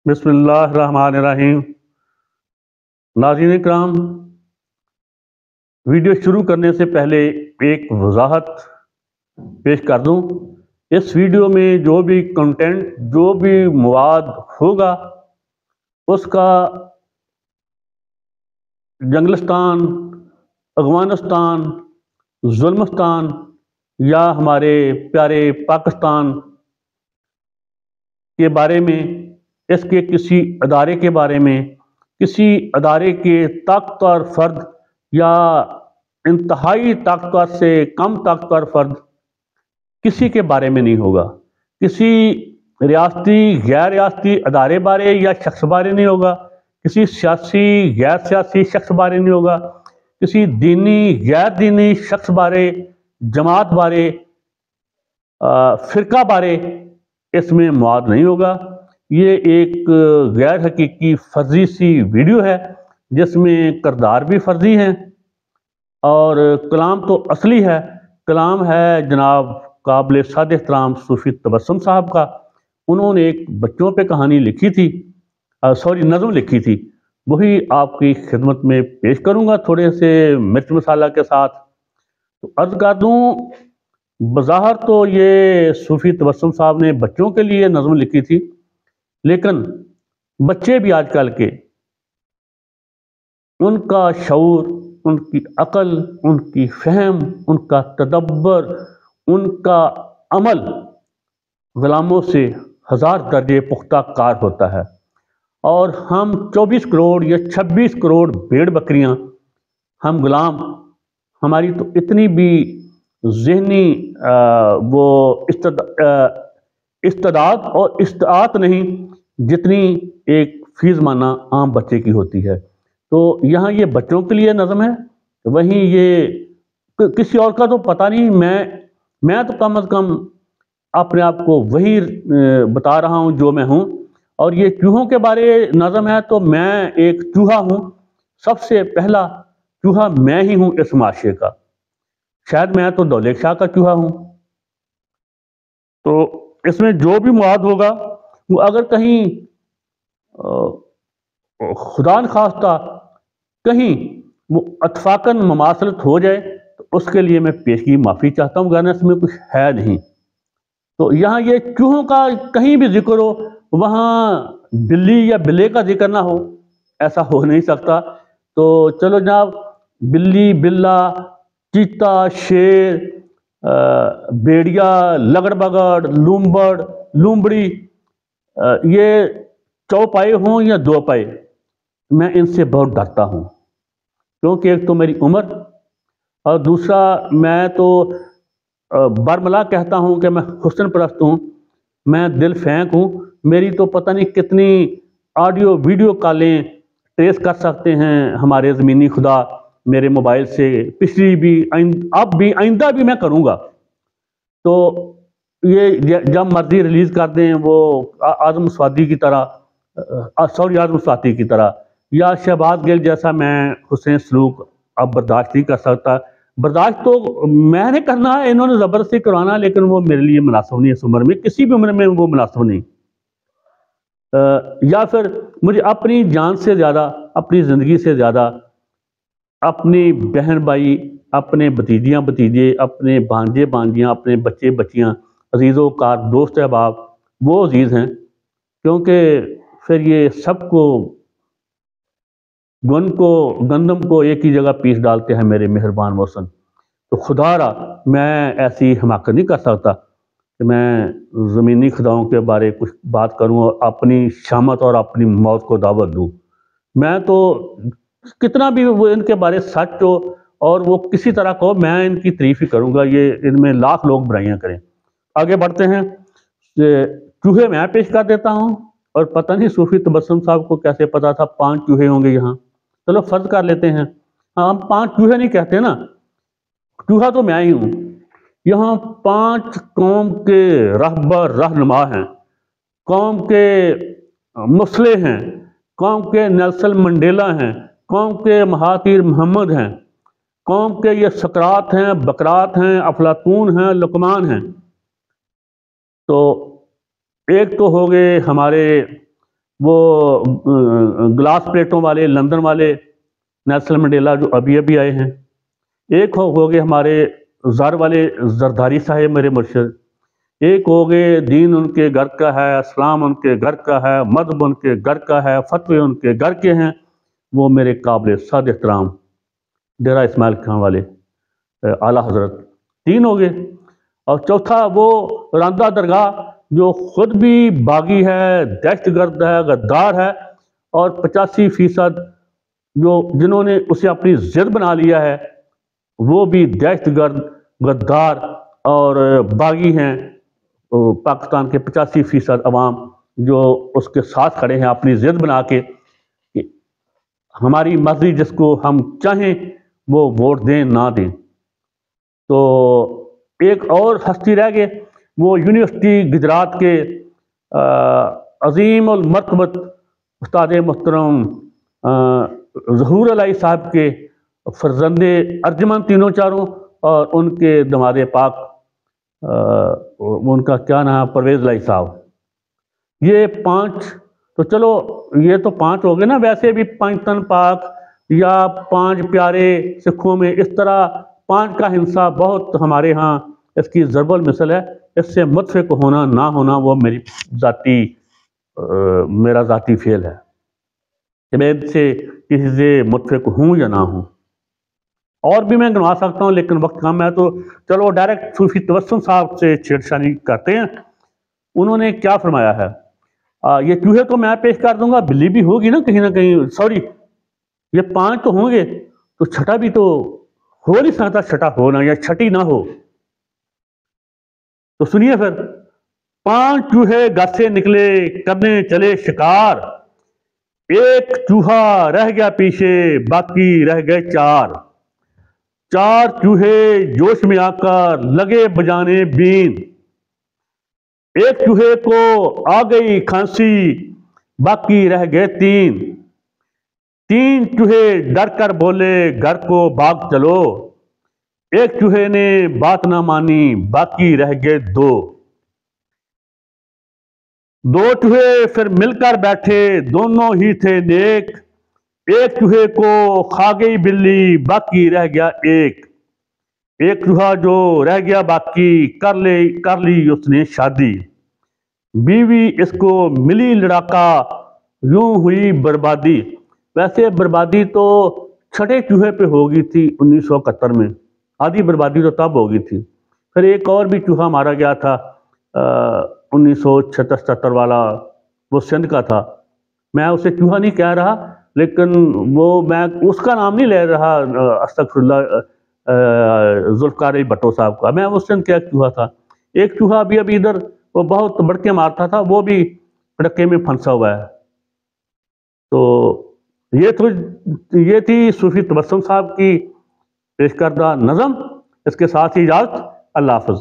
بسم اللہ الرحمن الرحیم۔ ناظرین اکرام، ویڈیو شروع کرنے سے پہلے ایک وضاحت پیش کر دوں۔ اس ویڈیو میں جو بھی کنٹینٹ، جو بھی مواد ہوگا، اس کا جنگلستان، افغانستان، ظلمستان یا ہمارے پیارے پاکستان کے بارے میں، اس کے کسی ادارے کے بارے میں، کسی ادارے کے طاقتور فرد یا انتہائی طاقتور سے کم طاقتور فرد، کسی کے بارے میں نہیں ہوگا۔ کسی ریاستی، غیر ریاستی ادارے بارے یا شخص بارے نہیں ہوگا، کسی سیاسی، غیر سیاسی شخص بارے نہیں ہوگا، کسی دینی، غیر دینی شخص بارے، جماعت بارے، فرقہ بارے اس میں مواد نہیں ہوگا۔ یہ ایک غیر حقیقی فرضی سی ویڈیو ہے جس میں کردار بھی فرضی ہیں، اور کلام تو اصلی ہے۔ کلام ہے جناب قابل صد احترام صوفی تبسم صاحب کا۔ انہوں نے ایک بچوں پہ کہانی لکھی تھی، نظم لکھی تھی، وہی آپ کی خدمت میں پیش کروں گا تھوڑے سے مرچ مسالہ کے ساتھ۔ تو عرض کر دوں، بظاہر تو یہ صوفی تبسم صاحب نے بچوں کے لیے نظم لکھی تھی، لیکن بچے بھی آج کل کے، ان کا شعور، ان کی عقل، ان کی فہم، ان کا تدبر، ان کا عمل غلاموں سے ہزار درجے پختہ کار ہوتا ہے۔ اور ہم 24 کروڑ یا 26 کروڑ بھیڑ بکریاں، ہم غلام، ہماری تو اتنی بھی ذہنی وہ استعداد اور استطاعت نہیں جتنی ایک فی زمانہ عام بچے کی ہوتی ہے۔ تو یہاں یہ بچوں کے لیے نظم ہے، وہیں یہ کسی اور کا تو پتہ نہیں، میں تو کم از کم اپنے آپ کو وہی بتا رہا ہوں جو میں ہوں۔ اور یہ چوہوں کے بارے نظم ہے، تو میں ایک چوہا ہوں، سب سے پہلا چوہا میں ہی ہوں اس معاشرے کا۔ شاید میں تو دولت شاہ کا چوہا ہوں۔ تو اس میں جو بھی مواد ہوگا، وہ اگر کہیں خدا نخواستہ کہیں وہ اتفاقاً مماثلت ہو جائے تو اس کے لیے میں پیشگی معافی چاہتا ہوں، ورنہ اس میں کچھ ہے نہیں۔ تو یہاں یہ چوہوں کا کہیں بھی ذکر ہو، وہاں بلی یا بلے کا ذکر نہ ہو، ایسا ہو نہیں سکتا۔ تو چلو جناب، بلی، بلا، چیتا، شیر، بیڑیا، لگڑ بگڑ، لومبڑ، لومبڑی، یہ چوپائے ہوں یا دو پائے، میں ان سے بہت ڈرتا ہوں، کیونکہ ایک تو میری عمر، اور دوسرا میں تو برملا کہتا ہوں کہ میں حسن پرست ہوں، میں دل پھینک ہوں۔ میری تو پتہ نہیں کتنی آڈیو ویڈیو کالیں ٹریس کر سکتے ہیں ہمارے زمینی خدا میرے موبائل سے، پچھلی بھی، اب بھی، آئندہ بھی میں کروں گا۔ تو یہ جب مرضی ریلیز کر دیں، وہ اعظم سوادی کی طرح، اعظم سوادی کی طرح، یا شہباز گل جیسا میں حسین سلوک اب برداشت نہیں کر سکتا۔ برداشت تو میں نے کرنا ہے، انہوں نے زبردستی کروانا، لیکن وہ میرے لیے مناسب نہیں، اس عمر میں، کسی بھی عمر میں وہ مناسب نہیں۔ یا پھر مجھے اپنی جان سے زیادہ، اپنی زندگی سے زیادہ، اپنی بہن بھائی، اپنے بھتیجیاں بھتیجے، اپنے بھانجے بھانجیاں، اپنے بچے بچیاں، عزیز و کار، دوست احباب، وہ عزیز ہیں، کیونکہ پھر یہ سب کو گندم کو ایک ہی جگہ پیس ڈالتے ہیں میرے مہربان محسن۔ تو خدا را میں ایسی حماقت نہیں کر سکتا کہ میں زمینی خداؤں کے بارے کچھ بات کروں اور اپنی شامت اور اپنی موت کو دعوت دوں۔ میں تو کتنا بھی وہ ان کے بارے سچ ہو اور وہ کسی طرح کو، میں ان کی تعریف ہی کروں گا، یہ ان میں لاکھ لوگ برائیاں کریں۔ آگے بڑھتے ہیں۔ چوہے میں پیش کر دیتا ہوں، اور پتہ نہیں صوفی تبسم صاحب کو کیسے پتا تھا 5 چوہے ہوں گے یہاں۔ چلو فرض کر لیتے ہیں، ہم 5 چوہے نہیں کہتے نا، چوہا تو میں ہی ہوں۔ یہاں 5 قوم کے رہبر، رہنما ہیں، قوم کے مصلح ہیں، قوم کے نیلسن منڈیلا ہیں، قوم کے مہاتیر محمد ہیں، قوم کے یہ سقراط ہیں، بقراط ہیں، افلاطون ہیں، لقمان ہیں۔ تو ایک تو ہو گئے ہمارے وہ گلاس پلیٹوں والے لندن والے نیلسن منڈیلا جو ابھی ابھی آئے ہیں، ایک ہو گئے ہمارے زار والے زرداری صاحب میرے مرشد، ایک ہو گئے دین ان کے گھر کا ہے، اسلام ان کے گھر کا ہے، مذہب ان کے گھر کا ہے، فتوے ان کے گھر کے ہیں، وہ میرے قابل صد احترام ڈیرہ اسماعیل خان والے اعلیٰ حضرت، تین ہو گئے۔ اور چوتھا وہ راندہ درگاہ جو خود بھی باغی ہے، دہشت گرد ہے، غدار ہے، اور 85% جنہوں نے اسے اپنی ضد بنا لیا ہے وہ بھی دہشت گرد، غدار اور باغی ہیں۔ پاکستان کے 85% عوام جو اس کے ساتھ کھڑے ہیں اپنی ضد بنا کے کہ ہماری مرضی جس کو ہم چاہیں وہ ووٹ دیں نہ دیں۔ تو ایک اور ہستی رہ گئے، وہ یونیورسٹی گجرات کے عظیم المرتبت استاد محترم ظہور علیہ صاحب کے فرزند ارجمند تینوں چاروں، اور ان کے دماد پاک ان کا کیا نام ہے، پرویز علیہ صاحب۔ یہ 5 تو چلو یہ تو 5 ہو گئے نا، ویسے بھی 5 تن پاک یا 5 پیارے سکھوں میں اس طرح 5 کا ہنسا بہت ہمارے ہاں اس کی ضرب المثل ہے۔ اس سے متفق ہونا نہ ہونا وہ میرا ذاتی فعل ہے کہ میں ان سے کسی سے متفق ہوں یا نہ ہوں۔ اور بھی میں گنوا سکتا ہوں لیکن وقت کم ہے، تو چلو ڈائریکٹ صوفی تبسم صاحب سے چھیڑ چھانی کرتے ہیں۔ انہوں نے کیا فرمایا ہے، یہ چوہے تو میں پیش کر دوں گا، بلی بھی ہوگی نا کہیں نہ کہیں، سوری یہ 5 تو ہوں گے، تو چھٹا بھی تو ہو نہیں سکتا، چھٹا ہونا یا چھٹی نہ ہو۔ تو سنیے پھر، 5 چوہے گھر سے نکلے کرنے چلے شکار، ایک چوہا رہ گیا پیچھے باقی رہ گئے 4، 4 چوہے جوش میں آ کر لگے بجانے بین، ایک چوہے کو آ گئی کھانسی باقی رہ گئے 3، 3 چوہے ڈر کر بولے گھر کو بھاگ چلو، ایک چوہے نے بات نہ مانی باقی رہ گئے 2، 2 چوہے پھر مل کر بیٹھے دونوں ہی تھے نیک، ایک چوہے کو کھا گئی بلی باقی رہ گیا 1، ایک چوہا جو رہ گیا باقی کر لی اس نے شادی، بیوی اس کو ملی لڑاکا یوں ہوئی بربادی۔ ویسے بربادی تو چھٹے چوہے پہ ہو گئی تھی 1971 میں، آدھی بربادی تو تب ہو گئی تھی۔ پھر ایک اور بھی چوہا مارا گیا تھا 1976 والا، وہ سندھ کا تھا، میں اسے چوہا نہیں کہہ رہا لیکن وہ میں اس کا نام نہیں لے رہا، استغفر اللہ، ذوالفقار علی بھٹو صاحب کا، میں اس سندھ کا ایک چوہا تھا۔ ایک چوہا بھی ابھی ادھر وہ بہت بڑکے مارتا تھا، وہ بھی پڑکے میں پھنسا ہوا ہے۔ تو یہ تھی صوفی تبسم صاحب کی پیش کردہ نظم، اس کے ساتھ ہی اجازت، اللہ حافظ۔